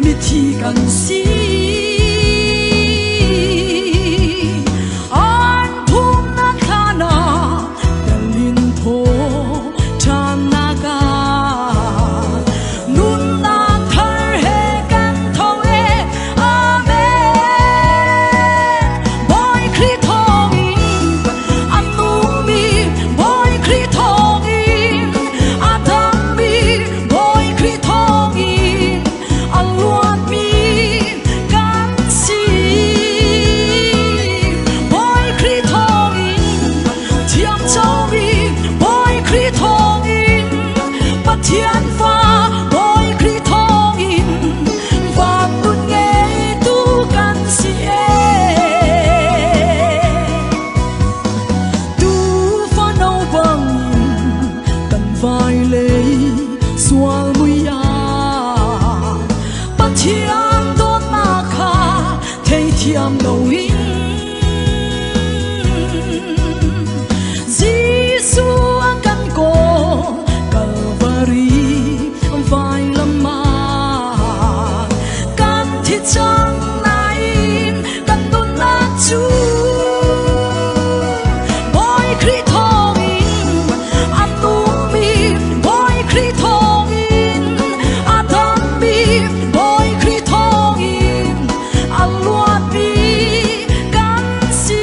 มิธีกันสี天花愛佢通現，法本嘅都跟是都翻到bằng cần phải lấy xóa mũi ya bắt thiên đốt na kha thấy thiam đầu hin Giêsu ang kan ko vai lâm mạc can thiết trong này cần đôn nát chú boy khri thong in atum mi boy khri thong in atam mi boy khri thong in alluat mi can si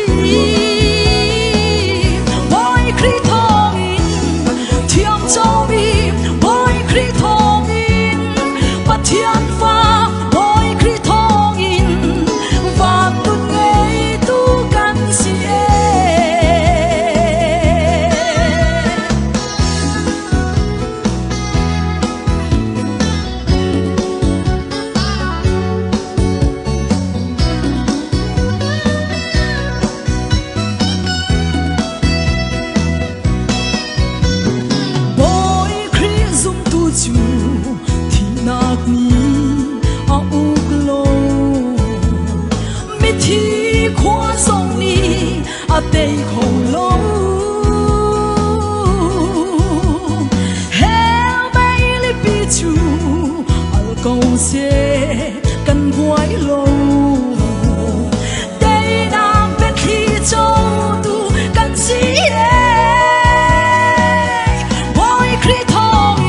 boy khri thong in thiam châu mi boy khri thong thiên pha bồi khri thong in và tuôn ngay tu can si bồi khri zum tu chu nạc ni a uk lo mi thi khoa song ni a tei khong lo hel bay li pi chu al kong se kan huai lo dei nam pe thi châu tu kan si boy khri thong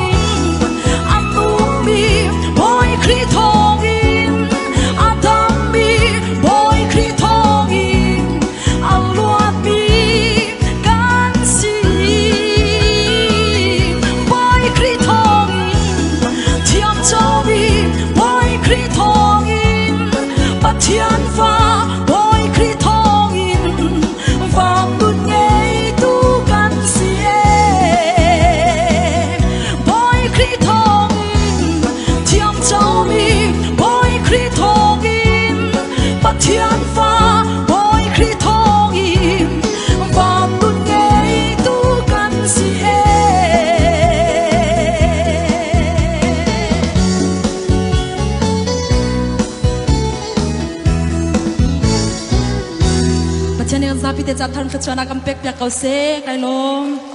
khri thong in atam mi boy khri thong in alluat mi can si boy khri thong in thiam châu mi boy khri thong in bắt thiên pha boy khri thong in vang đun ngay tu can si boy khri thong in thiam châu mi boy khri thong in bắt thiên pha boy khri thong in vang đun ngay tu can si Bachan yang zapi te chap than khachana kam pek pek kau se kai long